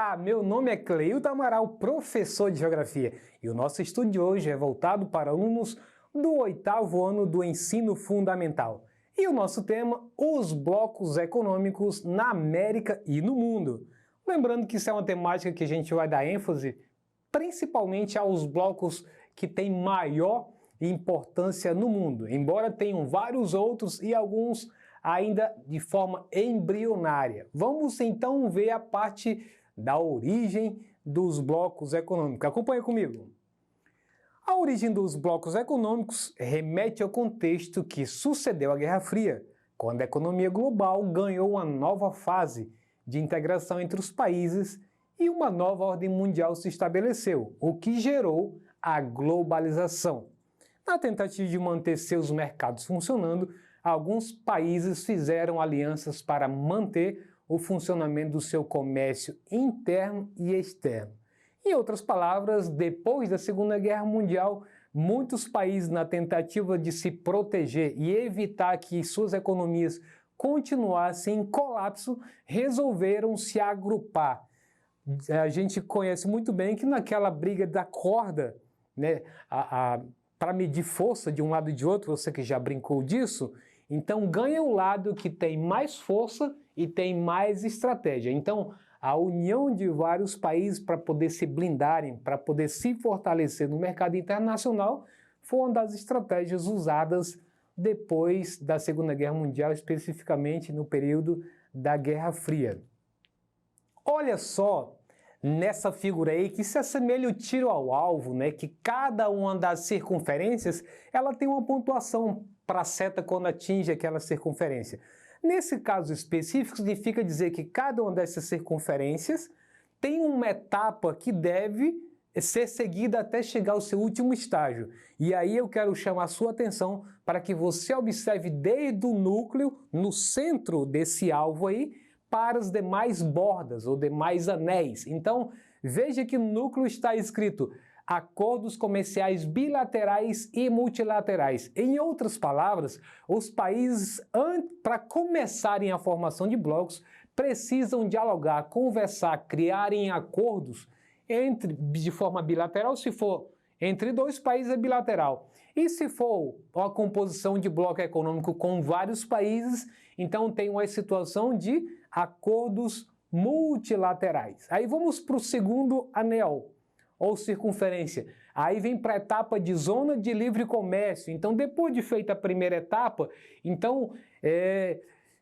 Olá, meu nome é Cleilton Amaral, professor de Geografia, e o nosso estudo de hoje é voltado para alunos do 8º ano do ensino fundamental. E o nosso tema, os blocos econômicos na América e no mundo. Lembrando que isso é uma temática que a gente vai dar ênfase principalmente aos blocos que têm maior importância no mundo, embora tenham vários outros e alguns ainda de forma embrionária. Vamos então ver a parte da origem dos blocos econômicos. Acompanhe comigo. A origem dos blocos econômicos remete ao contexto que sucedeu à Guerra Fria, quando a economia global ganhou uma nova fase de integração entre os países e uma nova ordem mundial se estabeleceu, o que gerou a globalização. Na tentativa de manter seus mercados funcionando, alguns países fizeram alianças para manter o funcionamento do seu comércio interno e externo. Em outras palavras, depois da Segunda Guerra Mundial, muitos países, na tentativa de se proteger e evitar que suas economias continuassem em colapso, resolveram se agrupar. A gente conhece muito bem que naquela briga da corda, né, para medir força de um lado e de outro, você que já brincou disso, então ganha o lado que tem mais força e tem mais estratégia. Então, a união de vários países para poder se blindarem, para poder se fortalecer no mercado internacional, foi uma das estratégias usadas depois da Segunda Guerra Mundial, especificamente no período da Guerra Fria. Olha só nessa figura aí que se assemelha o tiro ao alvo, né? Que cada uma das circunferências ela tem uma pontuação para a seta quando atinge aquela circunferência. Nesse caso específico, significa dizer que cada uma dessas circunferências tem uma etapa que deve ser seguida até chegar ao seu último estágio. E aí eu quero chamar a sua atenção para que você observe desde o núcleo, no centro desse alvo aí, para as demais bordas ou demais anéis. Então, veja que no núcleo está escrito acordos comerciais bilaterais e multilaterais. Em outras palavras, os países, para começarem a formação de blocos, precisam dialogar, conversar, criarem acordos de forma bilateral. Se for entre dois países, é bilateral. E se for uma composição de bloco econômico com vários países, então tem uma situação de acordos multilaterais. Aí vamos para o segundo anel, ou circunferência. Aí vem para a etapa de zona de livre comércio. Então, depois de feita a primeira etapa, então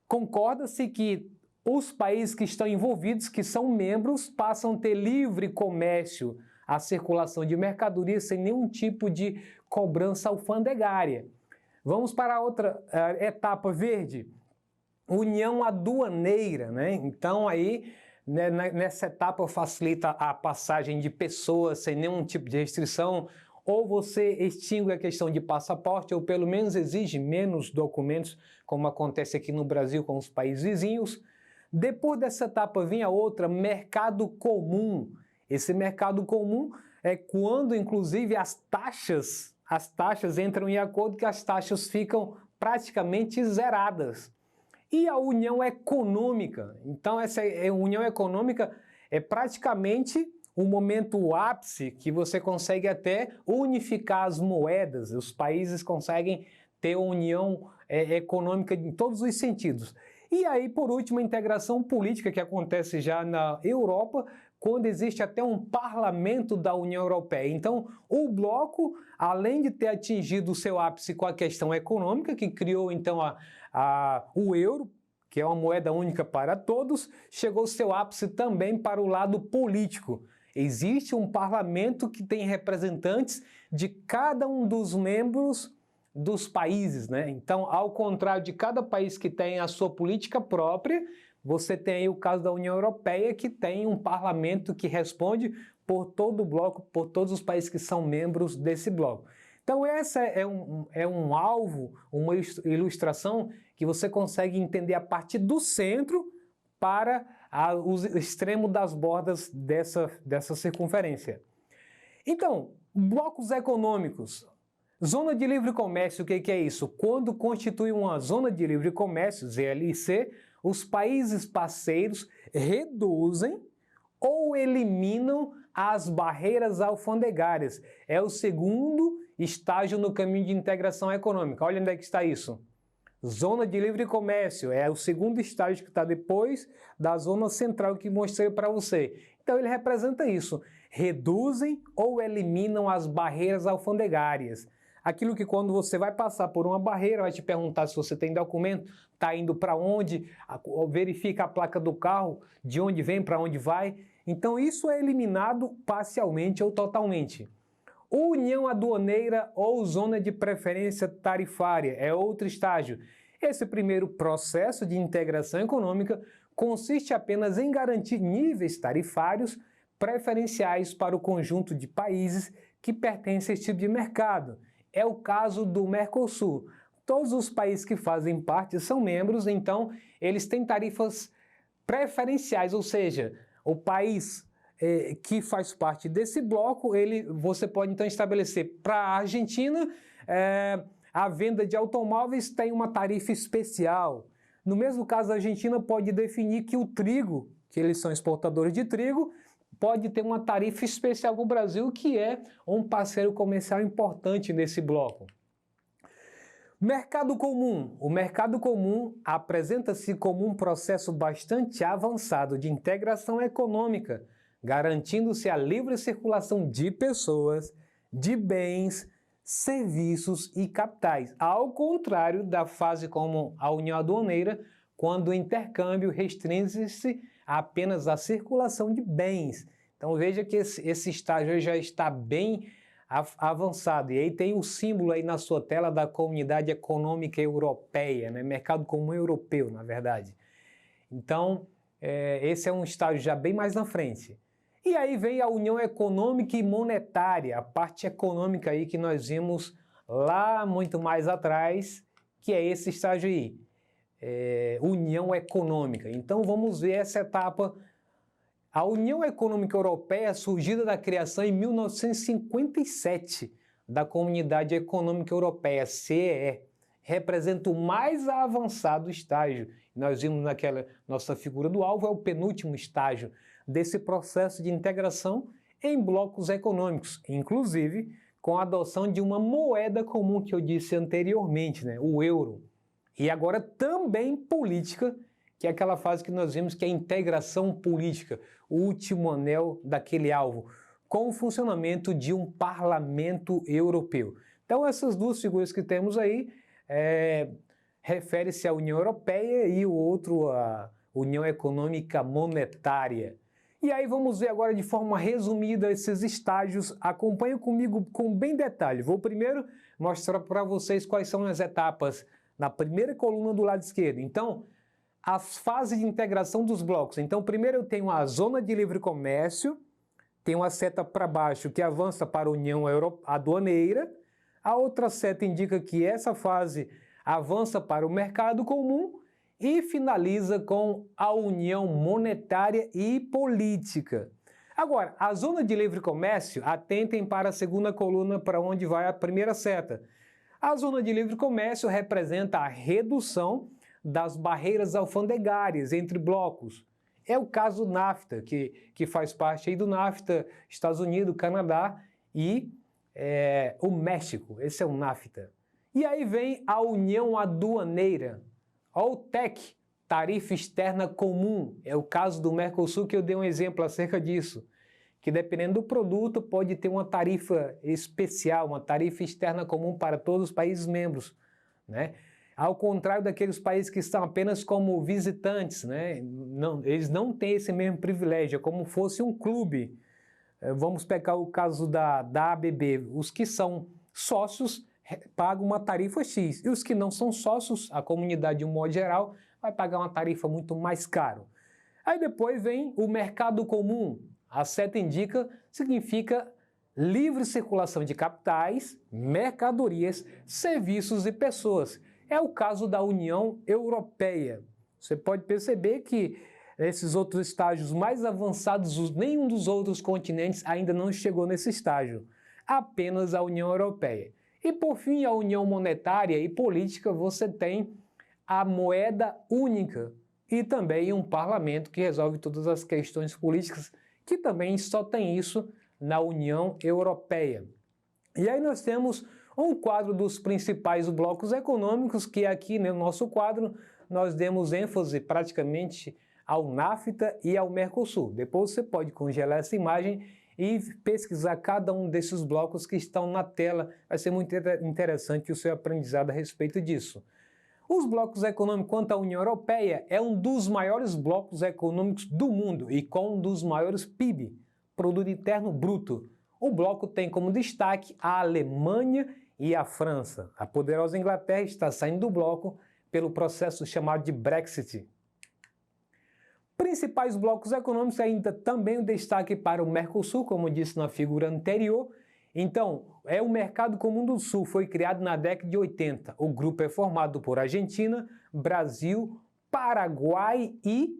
concorda-se que os países que estão envolvidos, que são membros, passam a ter livre comércio, a circulação de mercadorias sem nenhum tipo de cobrança alfandegária. Vamos para a outra etapa verde, união aduaneira, né? Então aí nessa etapa facilita a passagem de pessoas sem nenhum tipo de restrição, ou você extingue a questão de passaporte, ou pelo menos exige menos documentos, como acontece aqui no Brasil com os países vizinhos. Depois dessa etapa vem a outra, mercado comum. Esse mercado comum é quando, inclusive, as taxas entram em acordo, que as taxas ficam praticamente zeradas. E a união econômica. Então, essa união econômica é praticamente o momento ápice que você consegue até unificar as moedas. Os países conseguem ter união econômica em todos os sentidos. E aí, por último, a integração política, que acontece já na Europa, quando existe até um parlamento da União Europeia. Então, o bloco, além de ter atingido o seu ápice com a questão econômica, que criou então o euro, que é uma moeda única para todos, chegou ao seu ápice também para o lado político. Existe um parlamento que tem representantes de cada um dos membros dos países, né? Então, ao contrário de cada país que tem a sua política própria, você tem aí o caso da União Europeia, que tem um parlamento que responde por todo o bloco, por todos os países que são membros desse bloco. Então, essa é um alvo, uma ilustração que você consegue entender a partir do centro para o extremo das bordas dessa circunferência. Então, blocos econômicos. Zona de livre comércio, o que é isso? Quando constitui uma zona de livre comércio, ZLC, os países parceiros reduzem ou eliminam as barreiras alfandegárias. É o segundo estágio no caminho de integração econômica. Olha onde é que está isso. Zona de livre comércio é o segundo estágio que está depois da zona central que mostrei para você. Então ele representa isso. Reduzem ou eliminam as barreiras alfandegárias. Aquilo que quando você vai passar por uma barreira, vai te perguntar se você tem documento, está indo para onde, verifica a placa do carro, de onde vem, para onde vai. Então isso é eliminado parcialmente ou totalmente. União aduaneira ou zona de preferência tarifária é outro estágio. Esse primeiro processo de integração econômica consiste apenas em garantir níveis tarifários preferenciais para o conjunto de países que pertencem a esse tipo de mercado. É o caso do Mercosul. Todos os países que fazem parte são membros, então eles têm tarifas preferenciais, ou seja, o país que faz parte desse bloco, você pode então estabelecer para a Argentina a venda de automóveis tem uma tarifa especial. No mesmo caso, a Argentina pode definir que o trigo, que eles são exportadores de trigo, pode ter uma tarifa especial com o Brasil, que é um parceiro comercial importante nesse bloco. Mercado comum. O mercado comum apresenta-se como um processo bastante avançado de integração econômica, garantindo-se a livre circulação de pessoas, de bens, serviços e capitais, ao contrário da fase como a União Aduaneira, quando o intercâmbio restringe-se apenas à circulação de bens. Então veja que esse estágio já está bem avançado. E aí tem o símbolo aí na sua tela da Comunidade Econômica Europeia, né? Mercado Comum Europeu, na verdade. Então, esse é um estágio já bem mais na frente. E aí vem a União Econômica e Monetária, a parte econômica aí que nós vimos lá muito mais atrás, que é esse estágio aí. União Econômica. Então vamos ver essa etapa. A União Econômica Europeia, surgida da criação em 1957 da Comunidade Econômica Europeia, CEE, representa o mais avançado estágio. Nós vimos naquela nossa figura do alvo, é o penúltimo estágio desse processo de integração em blocos econômicos, inclusive com a adoção de uma moeda comum que eu disse anteriormente, né, o euro. E agora também política, que é aquela fase que nós vimos que é a integração política, o último anel daquele alvo, com o funcionamento de um parlamento europeu. Então essas duas figuras que temos aí refere-se à União Europeia e o outro à União Econômica Monetária. E aí vamos ver agora de forma resumida esses estágios. Acompanhe comigo com bem detalhe. Vou primeiro mostrar para vocês quais são as etapas na primeira coluna do lado esquerdo. Então, as fases de integração dos blocos. Então, primeiro eu tenho a zona de livre comércio, tem uma seta para baixo que avança para a União Aduaneira, a outra seta indica que essa fase avança para o mercado comum e finaliza com a União Monetária e Política. Agora, a zona de livre comércio, atentem para a segunda coluna para onde vai a primeira seta. A zona de livre comércio representa a redução das barreiras alfandegárias entre blocos. É o caso do NAFTA, que faz parte aí do NAFTA, Estados Unidos, Canadá e o México. Esse é o NAFTA. E aí vem a União Aduaneira, ou TEC, Tarifa Externa Comum. É o caso do Mercosul, que eu dei um exemplo acerca disso, que dependendo do produto pode ter uma tarifa especial, uma tarifa externa comum para todos os países membros, né? Ao contrário daqueles países que estão apenas como visitantes, né? Eles não têm esse mesmo privilégio, é como fosse um clube. Vamos pegar o caso da ABB. Os que são sócios pagam uma tarifa X, e os que não são sócios, a comunidade de um modo geral, vai pagar uma tarifa muito mais caro. Aí depois vem o mercado comum. A seta indica, significa livre circulação de capitais, mercadorias, serviços e pessoas. É o caso da União Europeia. Você pode perceber que esses outros estágios mais avançados, nenhum dos outros continentes ainda não chegou nesse estágio. Apenas a União Europeia. E por fim, a União Monetária e Política, você tem a moeda única e também um parlamento que resolve todas as questões políticas que também só tem isso na União Europeia. E aí nós temos um quadro dos principais blocos econômicos, que aqui no nosso quadro nós demos ênfase praticamente ao NAFTA e ao Mercosul. Depois você pode congelar essa imagem e pesquisar cada um desses blocos que estão na tela. Vai ser muito interessante o seu aprendizado a respeito disso. Os blocos econômicos quanto à União Europeia é um dos maiores blocos econômicos do mundo e com um dos maiores PIB, Produto Interno Bruto. O bloco tem como destaque a Alemanha e a França. A poderosa Inglaterra está saindo do bloco pelo processo chamado de Brexit. Principais blocos econômicos ainda também o destaque para o Mercosul, como disse na figura anterior. Então, é o Mercado Comum do Sul, foi criado na década de 80. O grupo é formado por Argentina, Brasil, Paraguai e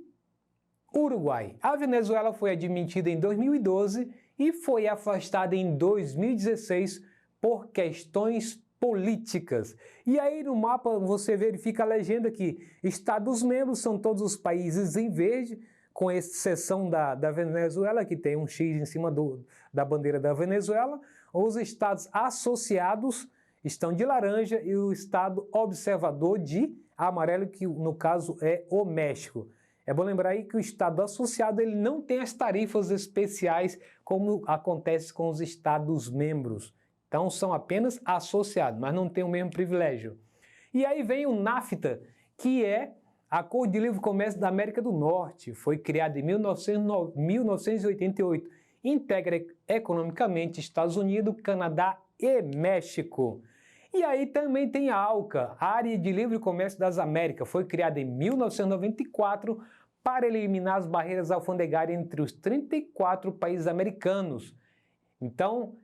Uruguai. A Venezuela foi admitida em 2012 e foi afastada em 2016 por questões políticas. E aí no mapa você verifica a legenda que Estados-membros são todos os países em verde, com exceção da Venezuela, que tem um X em cima da bandeira da Venezuela. Os estados associados estão de laranja e o estado observador de amarelo, que no caso é o México. É bom lembrar aí que o estado associado ele não tem as tarifas especiais como acontece com os estados-membros. Então são apenas associados, mas não tem o mesmo privilégio. E aí vem o NAFTA, que é Acordo de Livre Comércio da América do Norte. Foi criado em 1988. Integra economicamente Estados Unidos, Canadá e México. E aí também tem a ALCA, Área de Livre Comércio das Américas. Foi criada em 1994 para eliminar as barreiras alfandegárias entre os 34 países americanos. Então,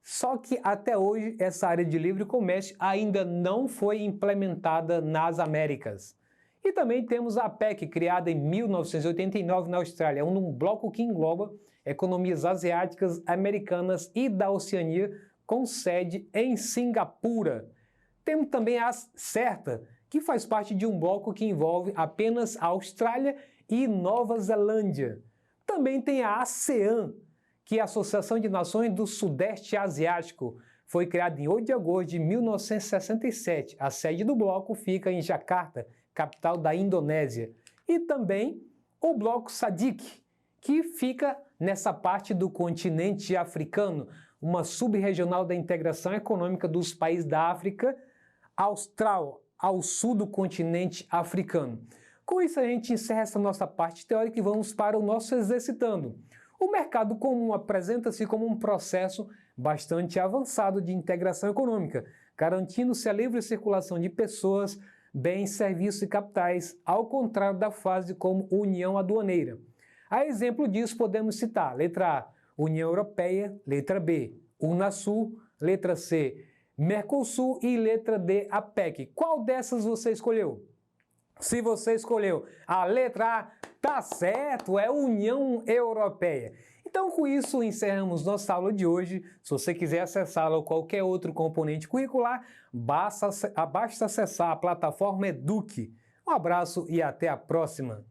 só que até hoje essa área de livre comércio ainda não foi implementada nas Américas. E também temos a APEC, criada em 1989 na Austrália, um bloco que engloba economias asiáticas, americanas e da Oceania, com sede em Singapura. Temos também a CERTA, que faz parte de um bloco que envolve apenas a Austrália e Nova Zelândia. Também tem a ASEAN, que é a Associação de Nações do Sudeste Asiático. Foi criada em 8 de agosto de 1967. A sede do bloco fica em Jakarta, capital da Indonésia. E também o bloco SADC, que fica nessa parte do continente africano, uma subregional da integração econômica dos países da África Austral, ao sul do continente africano. Com isso a gente encerra essa nossa parte teórica e vamos para o nosso exercitando. O mercado comum apresenta-se como um processo bastante avançado de integração econômica, garantindo-se a livre circulação de pessoas, bens, serviços e capitais, ao contrário da fase como União Aduaneira. A exemplo disso podemos citar letra A, União Europeia, letra B, Unasul, letra C, Mercosul e letra D, APEC. Qual dessas você escolheu? Se você escolheu a letra A, tá certo, é União Europeia. Então, com isso, encerramos nossa aula de hoje. Se você quiser acessá-la ou qualquer outro componente curricular, basta acessar a plataforma Eduque. Um abraço e até a próxima!